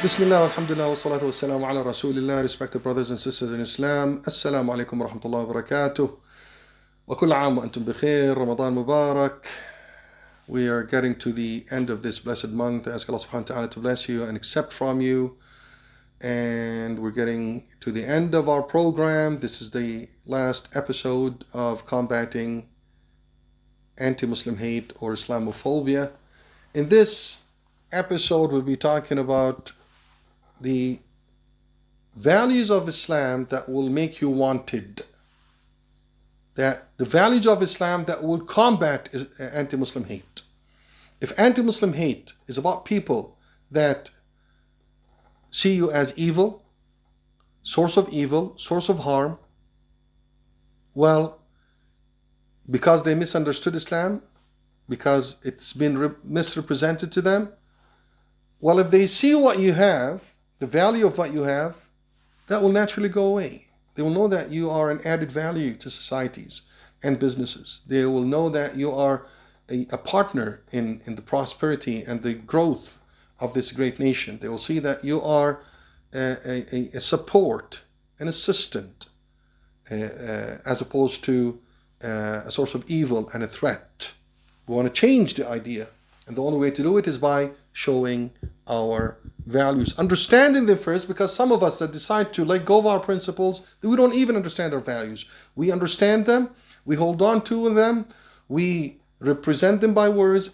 Bismillah, alhamdulillah, wa salatu wa salamu ala rasulillah. Respected brothers and sisters in Islam, Assalamu alaikum wa rahmatullahi wa barakatuh. Wa kull aam wa antum bi khair, Ramadan Mubarak. We are getting to the end of this blessed month. I ask Allah subhanahu wa ta'ala to bless you and accept from you. And we're getting to the end of our program. This is the last episode of combating anti-Muslim hate or Islamophobia. In this episode, we'll be talking about the values of Islam that will make you wanted. That the values of Islam that will combat anti-Muslim hate. If anti-Muslim hate is about people that see you as evil, source of harm, well, because they misunderstood Islam, because it's been misrepresented to them, well, if they see what you have, the value of what you have, that will naturally go away. They will know that you are an added value to societies and businesses. They will know that you are a partner in the prosperity and the growth of this great nation. They will see that you are a support, an assistant, as opposed to a source of evil and a threat. We want to change the idea. And the only way to do it is by showing our values, understanding them first, because some of us that decide to let go of our principles, we don't even understand our values. We understand them, we hold on to them, we represent them by words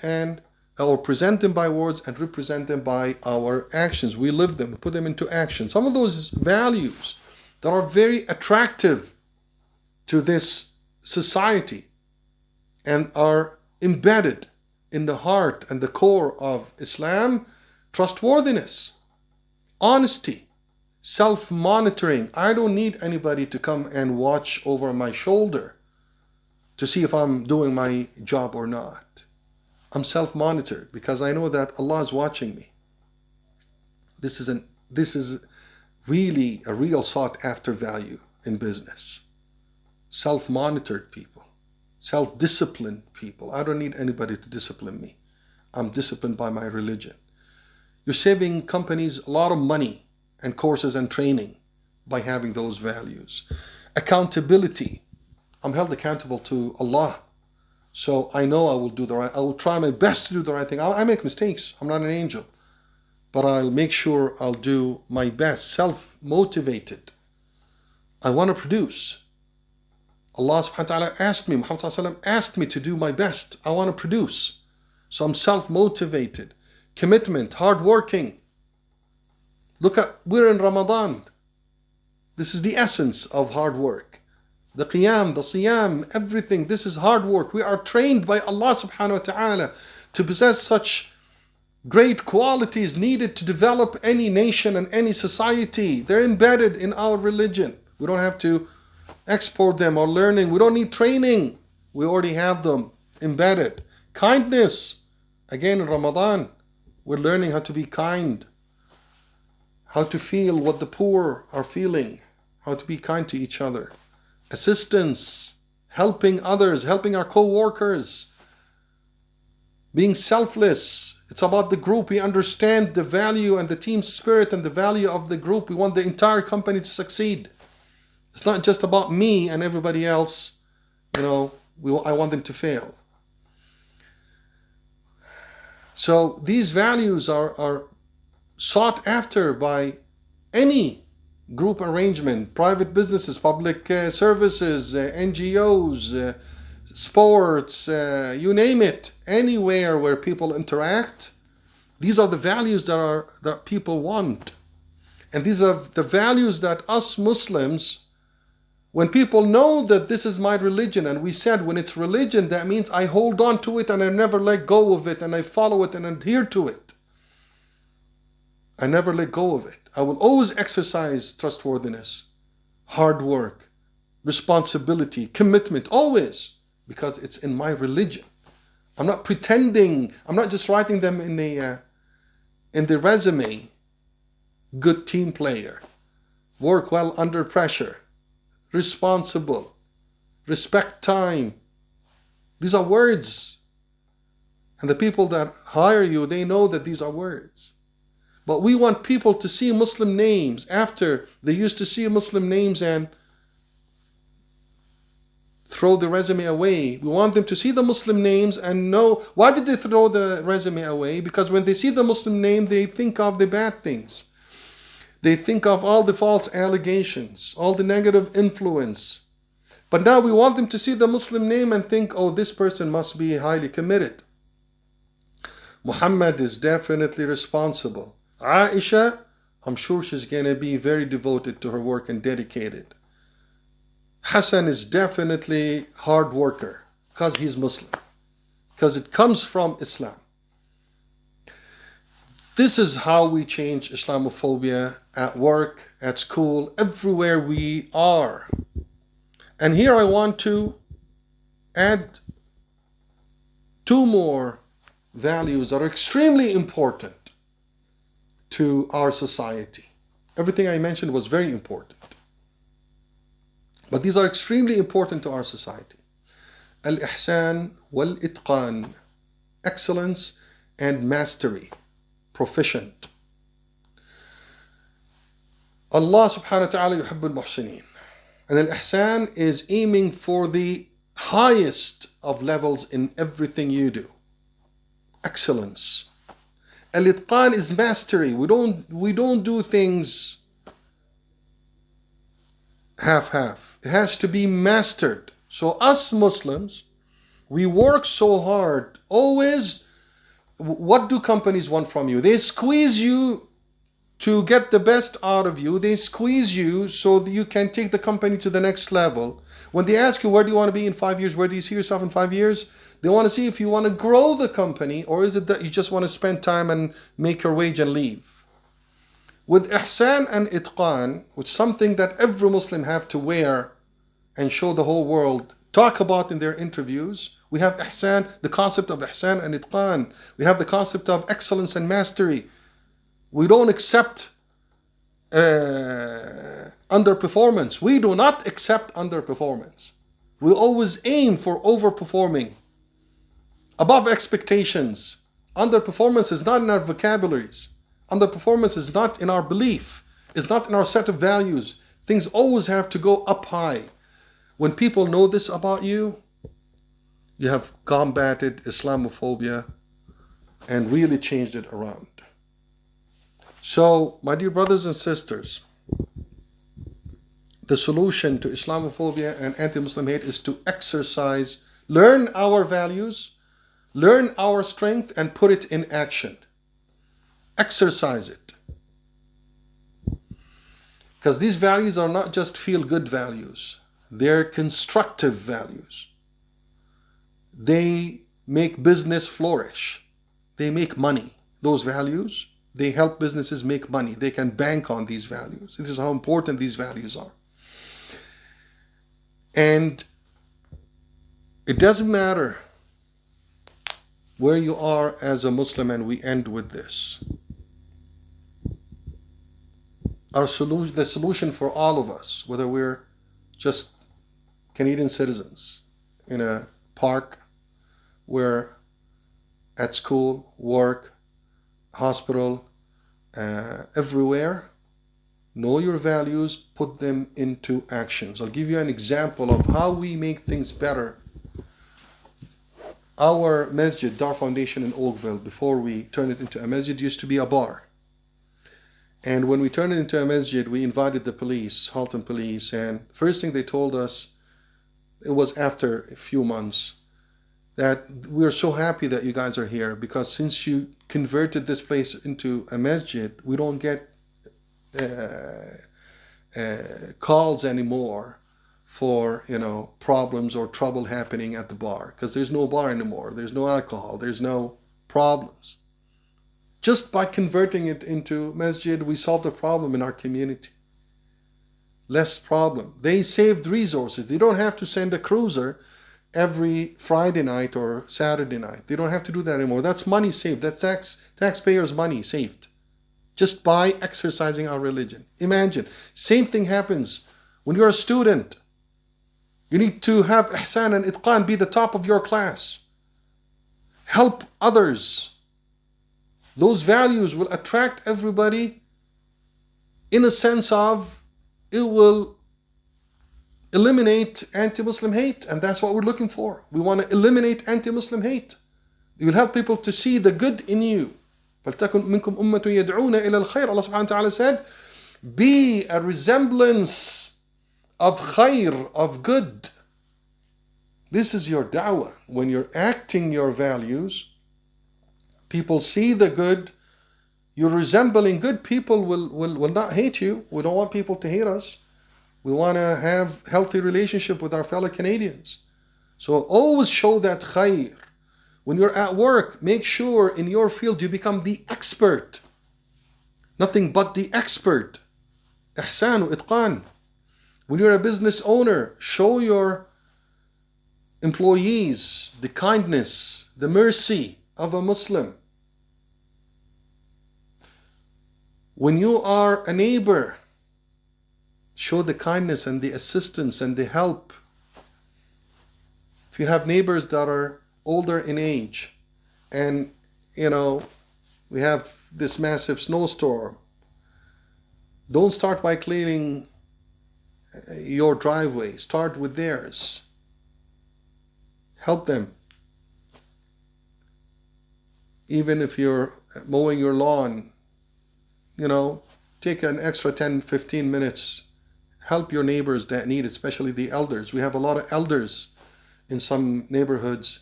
or present them by words and represent them by our actions. We live them, we put them into action. Some of those values that are very attractive to this society and are embedded in the heart and the core of Islam: trustworthiness, honesty, self-monitoring. I don't need anybody to come and watch over my shoulder to see if I'm doing my job or not. I'm self-monitored because I know that Allah is watching me. This is really a real sought-after value in business. Self-monitored people. Self-disciplined people. I don't need anybody to discipline me. I'm disciplined by my religion. You're saving companies a lot of money and courses and training by having those values. Accountability. I'm held accountable to Allah. So I know I will do the right. I will try my best to do the right thing. I make mistakes. I'm not an angel. But I'll make sure I'll do my best. Self-motivated. I want to produce. Allah subhanahu wa ta'ala asked me, Muhammad sallallahu alaihi wasallam asked me to do my best. I want to produce. So I'm self-motivated. Commitment, hard-working. Look at, we're in Ramadan. This is the essence of hard work. The qiyam, the siyam, everything. This is hard work. We are trained by Allah subhanahu wa ta'ala to possess such great qualities needed to develop any nation and any society. They're embedded in our religion. We don't have to export them or learning. We don't need training. We already have them embedded. Kindness. Again, in Ramadan, we're learning how to be kind, how to feel what the poor are feeling, how to be kind to each other. Assistance, helping others, helping our co-workers, being selfless. It's about the group. We understand the value and the team spirit and the value of the group. We want the entire company to succeed. It's not just about me and everybody else. I want them to fail. So these values are sought after by any group arrangement, private businesses, public services, NGOs, sports, you name it, anywhere where people interact. These are the values that people want. And these are the values that us Muslims, when people know that this is my religion, and we said when it's religion, that means I hold on to it and I never let go of it and I follow it and adhere to it. I never let go of it. I will always exercise trustworthiness, hard work, responsibility, commitment, always, because it's in my religion. I'm not pretending. I'm not just writing them in the resume. Good team player, work well under pressure, responsible, respect time. These are words. And the people that hire you, they know that these are words. But we want people to see Muslim names after they used to see Muslim names and throw the resume away. We want them to see the Muslim names and know why did they throw the resume away? Because when they see the Muslim name, they think of the bad things. They think of all the false allegations, all the negative influence. But now we want them to see the Muslim name and think, oh, this person must be highly committed. Muhammad is definitely responsible. Aisha, I'm sure she's going to be very devoted to her work and dedicated. Hassan is definitely hard worker because he's Muslim, because it comes from Islam. This is how we change Islamophobia at work, at school, everywhere we are. And here I want to add two more values that are extremely important to our society. Everything I mentioned was very important. But these are extremely important to our society. Al-ihsan wal-itqan, excellence and mastery, proficient. Allah subhanahu wa ta'ala yuhibbul muhsineen. And al-ihsan is aiming for the highest of levels in everything you do. Excellence. Al-itqan is mastery. We don't do things half-half. It has to be mastered. So us Muslims, we work so hard. Always, what do companies want from you? They squeeze you to get the best out of you. They squeeze you so that you can take the company to the next level. When they ask you, where do you want to be in 5 years? Where do you see yourself in 5 years? They want to see if you want to grow the company, or is it that you just want to spend time and make your wage and leave? With ihsan and itqan, which is something that every Muslim have to wear and show the whole world, talk about in their interviews, we have ihsan, the concept of ihsan and itqan. We have the concept of excellence and mastery. We don't accept underperformance. We do not accept underperformance. We always aim for overperforming, above expectations. Underperformance is not in our vocabularies. Underperformance is not in our belief. It's not in our set of values. Things always have to go up high. When people know this about you, you have combated Islamophobia and really changed it around. So, my dear brothers and sisters, the solution to Islamophobia and anti-Muslim hate is to exercise, learn our values, learn our strength, and put it in action. Exercise it. Because these values are not just feel-good values. They're constructive values. They make business flourish. They make money. Those values, they help businesses make money. They can bank on these values. This is how important these values are. And it doesn't matter where you are as a Muslim, and we end with this. The solution for all of us, whether we're just Canadian citizens in a park, we're at school, work, hospital, everywhere, know your values, put them into actions. I'll give you an example of how we make things better. Our masjid, Dar Foundation in Oakville, before we turned it into a masjid, used to be a bar. And when we turned it into a masjid, we invited the police, Halton police, and first thing they told us, it was after a few months, that we're so happy that you guys are here, because since you converted this place into a masjid, we don't get calls anymore for problems or trouble happening at the bar, because there's no bar anymore, there's no alcohol, there's no problems. Just by converting it into masjid, we solved a problem in our community. Less problem. They saved resources. They don't have to send a cruiser every Friday night or Saturday night. They don't have to do that anymore. That's money saved. That's taxpayers' money saved just by exercising our religion. Imagine, same thing happens when you're a student. You need to have ihsan and itqan, be the top of your class. Help others. Those values will attract everybody in a sense of it will eliminate anti-Muslim hate, and that's what we're looking for. We want to eliminate anti-Muslim hate. It will help people to see the good in you. فَلْتَكُنْ مِنْكُمْ أُمَّةٌ يَدْعُونَ إِلَى الْخَيْرِ. Allah subhanahu wa ta'ala said, be a resemblance of khair, of good. This is your da'wah. When you're acting your values, people see the good, you're resembling good, people will not hate you. We don't want people to hate us. We want to have healthy relationship with our fellow Canadians. So always show that khair. When you're at work, make sure in your field you become the expert. Nothing but the expert. Ihsan wa itqan. When you're a business owner, show your employees the kindness, the mercy of a Muslim. When you are a neighbor, show the kindness and the assistance and the help. If you have neighbors that are older in age and we have this massive snowstorm, don't start by cleaning your driveway. Start with theirs. Help them. Even if you're mowing your lawn, take an extra 10-15 minutes. Help your neighbors that need it, especially the elders. We have a lot of elders in some neighborhoods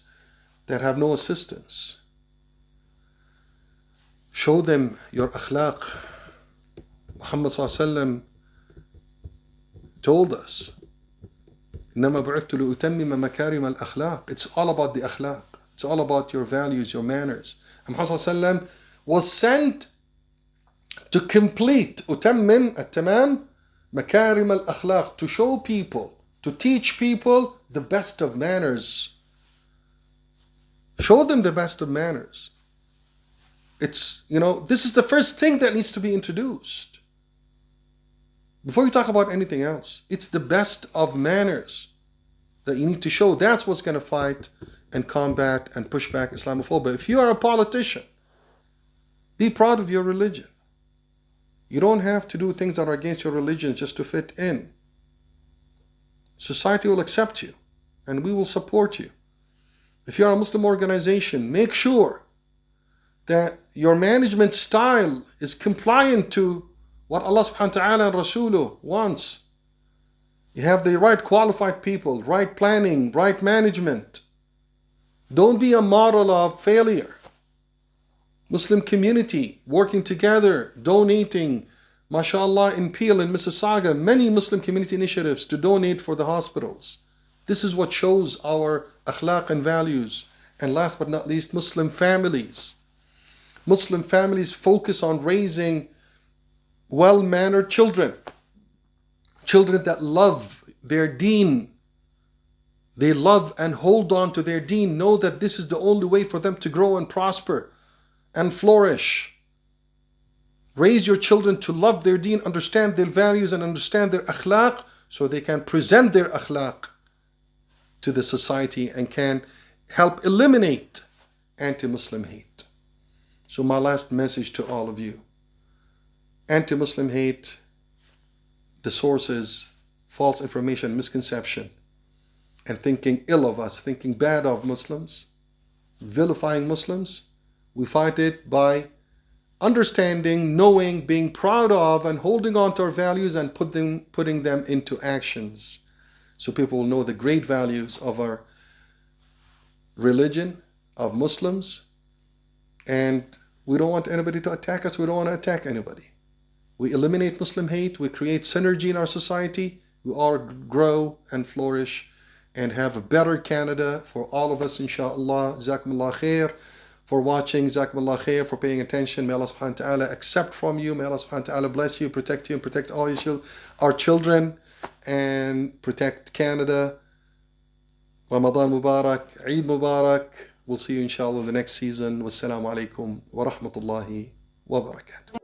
that have no assistance. Show them your akhlaq. Muhammad ﷺ told us, إِنَّمَا بُعِثْتُ لِأُتَمِّمَ مَكَارِمَ الْأَخْلَاقِ. It's all about the akhlaq. It's all about your values, your manners. And Muhammad ﷺ was sent to complete, أُتَمِّم التَّمَام مَكَارِمَ الْأَخْلَاقِ, to show people, to teach people the best of manners. Show them the best of manners. It's, this is the first thing that needs to be introduced. Before you talk about anything else, it's the best of manners that you need to show. That's what's going to fight and combat and push back Islamophobia. If you are a politician, be proud of your religion. You don't have to do things that are against your religion just to fit in. Society will accept you and we will support you. If you are a Muslim organization, make sure that your management style is compliant to what Allah subhanahu wa ta'ala and Rasuluh wants. You have the right qualified people, right planning, right management. Don't be a model of failure. Muslim community, working together, donating, mashallah, in Peel and Mississauga, many Muslim community initiatives to donate for the hospitals. This is what shows our akhlaq and values. And last but not least, Muslim families. Muslim families focus on raising well-mannered children. Children that love their deen. They love and hold on to their deen. Know that this is the only way for them to grow and prosper and flourish. Raise your children to love their deen, understand their values and understand their akhlaq, so they can present their akhlaq to the society and can help eliminate anti-Muslim hate. So my last message to all of you. Anti-Muslim hate, the source is false information, misconception, and thinking ill of us, thinking bad of Muslims, vilifying Muslims. We fight it by understanding, knowing, being proud of, and holding on to our values and putting them into actions. So people will know the great values of our religion, of Muslims. And we don't want anybody to attack us. We don't want to attack anybody. We eliminate Muslim hate. We create synergy in our society. We all grow and flourish and have a better Canada for all of us, inshallah. Jazakumullah khair for watching. Jazakumullah khair for paying attention. May Allah subhanahu wa ta'ala accept from you. May Allah subhanahu wa ta'ala bless you, and protect all our children, and protect Canada. Ramadan Mubarak, Eid Mubarak. We'll see you inshallah in the next season. Wassalamu alaikum wa rahmatullahi wa barakatuh.